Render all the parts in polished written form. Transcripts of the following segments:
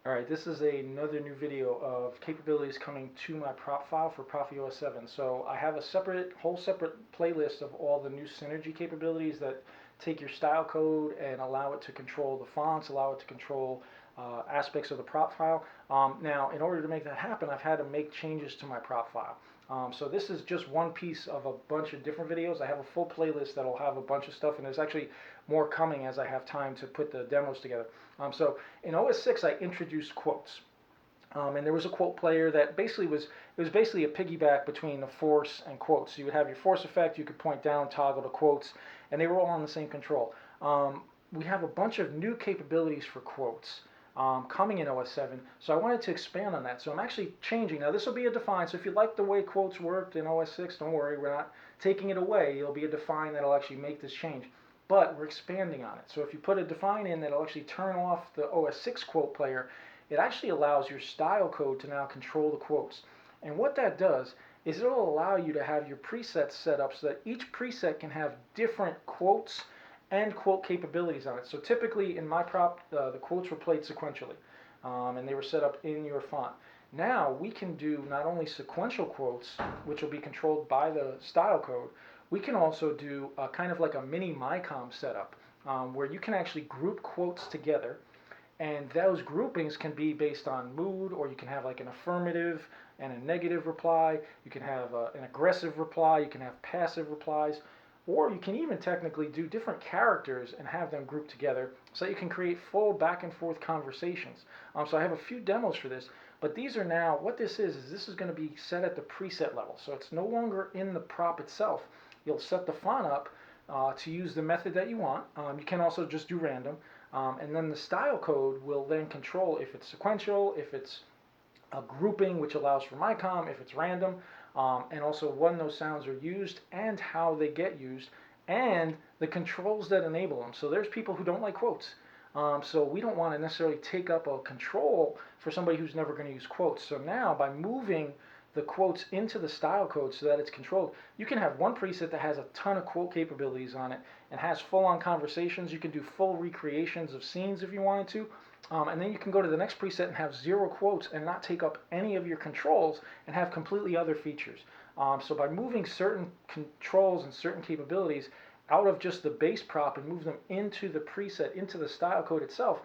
Alright, this is another new video of capabilities coming to my prop file for ProffieOS7. So I have a whole separate playlist of all the new synergy capabilities that take your style code and allow it to control the fonts, allow it to control aspects of the prop file. Now, in order to make that happen, I've had to make changes to my prop file. So this is just one piece of a bunch of different videos. I have a full playlist that'll have a bunch of stuff, and there's actually more coming as I have time to put the demos together. So in OS6, I introduced quotes. And there was a quote player that basically was basically a piggyback between the force and quotes. So you would have your force effect, you could point down, toggle to quotes, and they were all on the same control. We have a bunch of new capabilities for quotes coming in OS7, so I wanted to expand on that. So I'm actually changing. Now this will be a define, so if you like the way quotes worked in OS6, don't worry, we're not taking it away. It'll be a define that'll actually make this change. But we're expanding on it. So if you put a define in that'll actually turn off the OS6 quote player, it actually allows your style code to now control the quotes. And what that does is it'll allow you to have your presets set up so that each preset can have different quotes and quote capabilities on it. So typically in my prop, the quotes were played sequentially, and they were set up in your font. Now we can do not only sequential quotes, which will be controlled by the style code, we can also do a kind of like a mini micom setup, where you can actually group quotes together, and those groupings can be based on mood, or you can have like an affirmative and a negative reply, you can have an aggressive reply, you can have passive replies, or you can even technically do different characters and have them grouped together so that you can create full back and forth conversations. So I have a few demos for this, but these are now, what this is this is going to be set at the preset level. So it's no longer in the prop itself. You'll set the font up to use the method that you want. You can also just do random. And then the style code will then control if it's sequential, if it's a grouping, which allows for micom, if it's random, and also when those sounds are used and how they get used, and the controls that enable them. So there's people who don't like quotes. So we don't want to necessarily take up a control for somebody who's never going to use quotes. So now by moving the quotes into the style code so that it's controlled, you can have one preset that has a ton of quote capabilities on it and has full-on conversations. You can do full recreations of scenes if you wanted to. And then you can go to the next preset and have 0 quotes and not take up any of your controls and have completely other features. So by moving certain controls and certain capabilities out of just the base prop and move them into the preset, into the style code itself,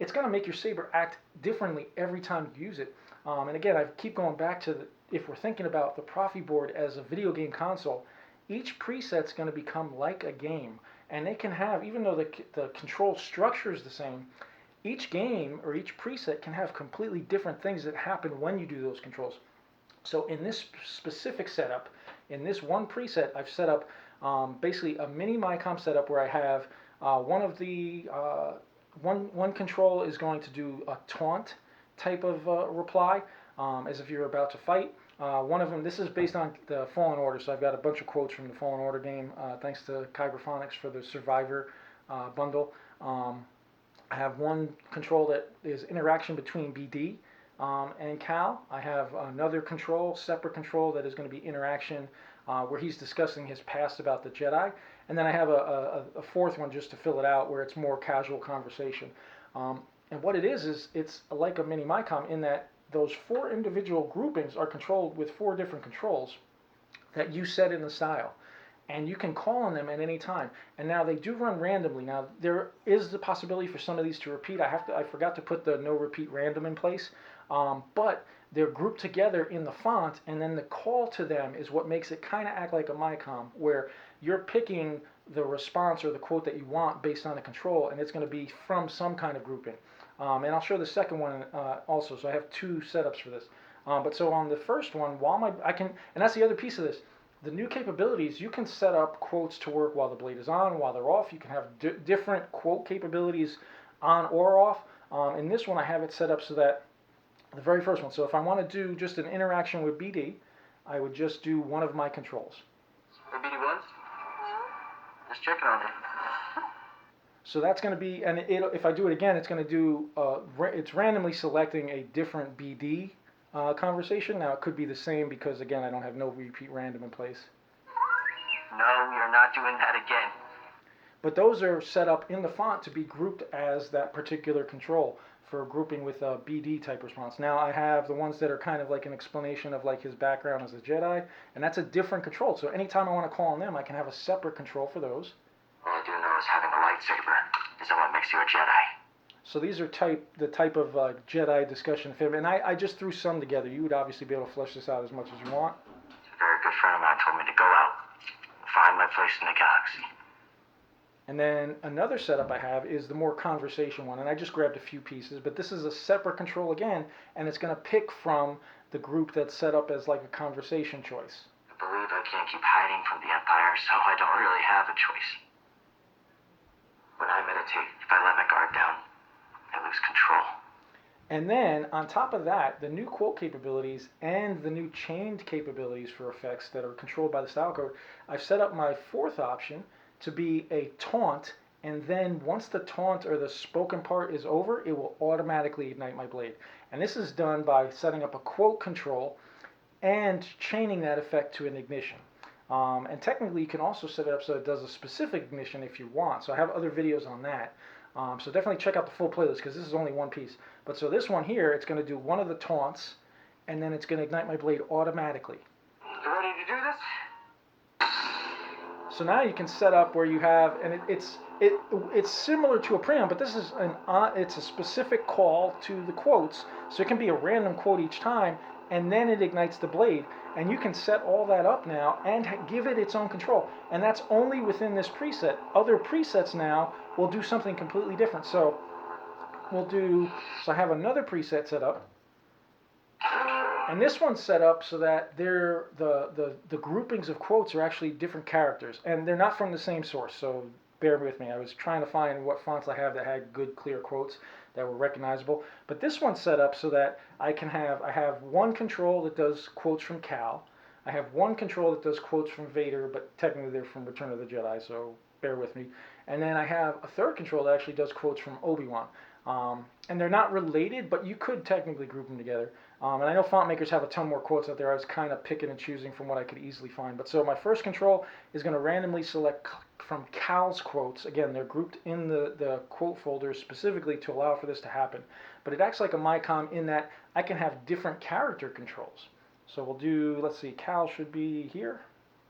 it's going to make your saber act differently every time you use it. And again, I keep going back to if we're thinking about the Proffie board as a video game console, each preset's going to become like a game. And they can have, even though the control structure is the same, each game or each preset can have completely different things that happen when you do those controls. So in this specific setup, in this one preset, I've set up basically a mini micom setup where I have one control is going to do a taunt type of reply, as if you're about to fight. One of them, this is based on the Fallen Order, so I've got a bunch of quotes from the Fallen Order game, thanks to Kyberphonics for the Survivor bundle. I have one control that is interaction between BD and Cal. I have another control, separate control, that is going to be interaction where he's discussing his past about the Jedi. And then I have a fourth one just to fill it out where it's more casual conversation. And what it is it's like a mini micom in that those 4 individual groupings are controlled with 4 different controls that you set in the style. And you can call on them at any time. And now they do run randomly. Now there is the possibility for some of these to repeat. I forgot to put the no repeat random in place, but they're grouped together in the font, and then the call to them is what makes it kind of act like a micom, where you're picking the response or the quote that you want based on the control, and it's going to be from some kind of grouping. And I'll show the second one also. So I have 2 setups for this. But so on the first one, and that's the other piece of this. The new capabilities, you can set up quotes to work while the blade is on, while they're off. You can have different quote capabilities on or off. In this one, I have it set up so that the very first one, so if I want to do just an interaction with BD, I would just do one of my controls. Hey, BD1? Just checking on you. So that's going to be, and if I do it again, it's going to do, it's randomly selecting a different BD conversation. Now it could be the same because again I don't have no repeat random in place. No, you're not doing that again. but those are set up in the font to be grouped as that particular control for grouping with a BD type response. Now I have the ones that are kind of like an explanation of like his background as a Jedi, and that's a different control. So anytime I want to call on them, I can have a separate control for those. All I do know is having a lightsaber isn't what makes you a Jedi. So these are the type of Jedi discussion film, and I just threw some together. You would obviously be able to flesh this out as much as you want. A very good friend of mine told me to go out and find my place in the galaxy. And then another setup I have is the more conversation one, and I just grabbed a few pieces, but this is a separate control again, and it's going to pick from the group that's set up as like a conversation choice. I believe I can't keep hiding from the Empire, so I don't really have a choice. When I meditate, if I let my guard down, I lose control. And then on top of that, the new quote capabilities and the new chained capabilities for effects that are controlled by the style code, I've set up my fourth option to be a taunt, and then once the taunt or the spoken part is over, it will automatically ignite my blade. And this is done by setting up a quote control and chaining that effect to an ignition. And technically you can also set it up so it does a specific ignition if you want. So I have other videos on that. So definitely check out the full playlist because this is only one piece. But so this one here, it's going to do one of the taunts, and then it's going to ignite my blade automatically. You ready to do this? So now you can set up where you have, and it's similar to a preamp, but this is it's a specific call to the quotes. So it can be a random quote each time, and then it ignites the blade. And you can set all that up now and give it its own control. And that's only within this preset. Other presets now will do something completely different. So I have another preset set up. And this one's set up so that the groupings of quotes are actually different characters. And they're not from the same source, so bear with me. I was trying to find what fonts I have that had good, clear quotes that were recognizable. But this one's set up so that I have one control that does quotes from Cal. I have one control that does quotes from Vader, but technically they're from Return of the Jedi, so bear with me. And then I have a third control that actually does quotes from Obi-Wan. And they're not related, but you could technically group them together. And I know font makers have a ton more quotes out there. I was kind of picking and choosing from what I could easily find. But so my first control is going to randomly select from Cal's quotes. Again, they're grouped in the quote folders specifically to allow for this to happen. But it acts like a micom in that I can have different character controls. So we'll do, let's see, Cal should be here.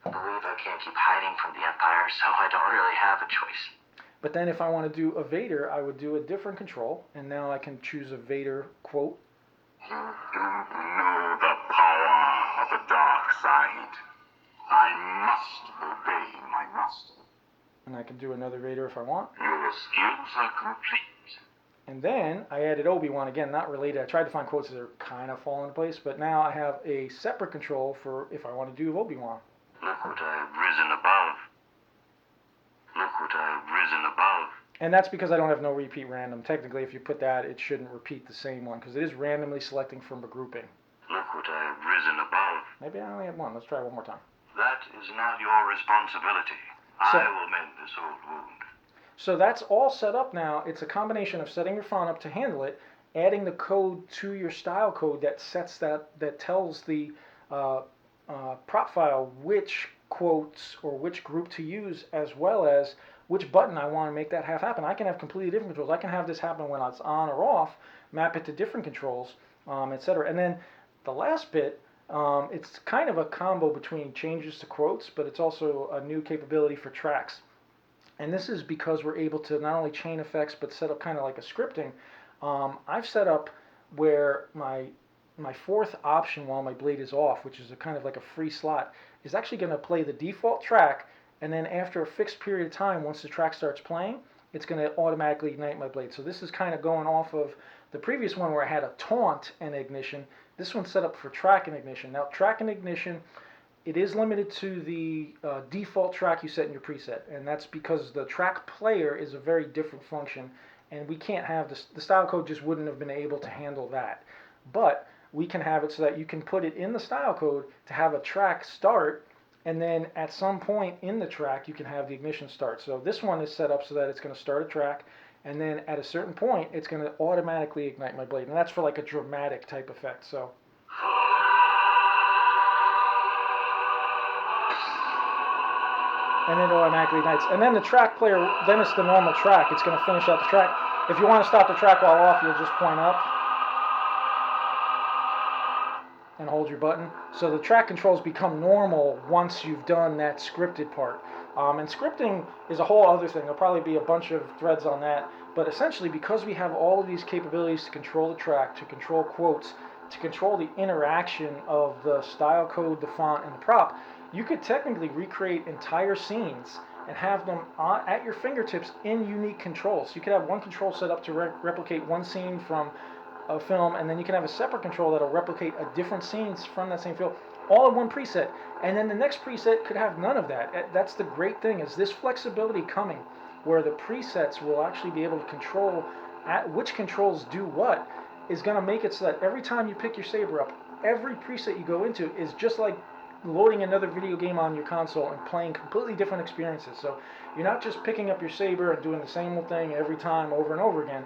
I believe I can't keep hiding from the Empire, so I don't really have a choice. But then if I want to do a Vader, I would do a different control, and now I can choose a Vader quote. You don't know the power of the dark side. I must obey my master. And I can do another Vader if I want. Your skills are complete. And then I added Obi-Wan, again, not related. I tried to find quotes that are kind of fall into place, but now I have a separate control for if I want to do Obi-Wan. Look what I've risen above. Look what I've risen above. And that's because I don't have no repeat random. Technically, if you put that, it shouldn't repeat the same one, because it is randomly selecting from a grouping. Look what I've risen above. Maybe I only had one. Let's try one more time. That is not your responsibility. I will mend this old wound. So that's all set up now. It's a combination of setting your font up to handle it, adding the code to your style code that sets that tells the prop file which quotes or which group to use, as well as which button I want to make that happen. I can have completely different controls. I can have this happen when it's on or off, map it to different controls, etc. And then the last bit, it's kind of a combo between changes to quotes, but it's also a new capability for tracks. And this is because we're able to not only chain effects, but set up kind of like a scripting. I've set up where my fourth option while my blade is off, which is a kind of like a free slot, is actually going to play the default track, and then after a fixed period of time, once the track starts playing, it's going to automatically ignite my blade. So this is kind of going off of the previous one where I had a taunt and ignition. This one's set up for track and ignition. Now, track and ignition, it is limited to the default track you set in your preset, and that's because the track player is a very different function, and we can't have this, the style code just wouldn't have been able to handle that. But we can have it so that you can put it in the style code to have a track start, and then at some point in the track you can have the ignition start. So this one is set up so that it's going to start a track, and then at a certain point it's going to automatically ignite my blade, and that's for like a dramatic type effect. So and then it automatically ignites. And then the track player, then it's the normal track. It's going to finish out the track. If you want to stop the track while off, you'll just point up and hold your button. So the track controls become normal once you've done that scripted part. And scripting is a whole other thing. There'll probably be a bunch of threads on that. But essentially, because we have all of these capabilities to control the track, to control quotes, to control the interaction of the style code, the font, and the prop, you could technically recreate entire scenes and have them at your fingertips in unique controls. You could have one control set up to replicate one scene from a film, and then you can have a separate control that'll replicate a different scenes from that same film, all in one preset. And then the next preset could have none of that. That's the great thing, is this flexibility coming, where the presets will actually be able to control which controls do what, is going to make it so that every time you pick your saber up, every preset you go into is just like loading another video game on your console and playing completely different experiences. So you're not just picking up your saber and doing the same old thing every time over and over again.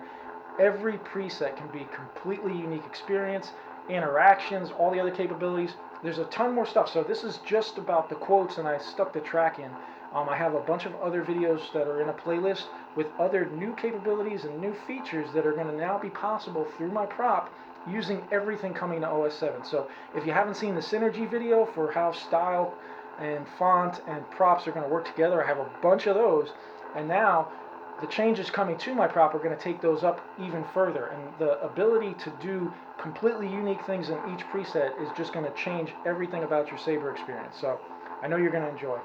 Every preset can be completely unique experience, interactions, all the other capabilities. There's a ton more stuff. So this is just about the quotes, and I stuck the track in. I have a bunch of other videos that are in a playlist with other new capabilities and new features that are going to now be possible through my prop, using everything coming to OS 7. So if you haven't seen the synergy video for how style and font and props are going to work together, I have a bunch of those. And now the changes coming to my prop are going to take those up even further. And the ability to do completely unique things in each preset is just going to change everything about your saber experience. So I know you're going to enjoy.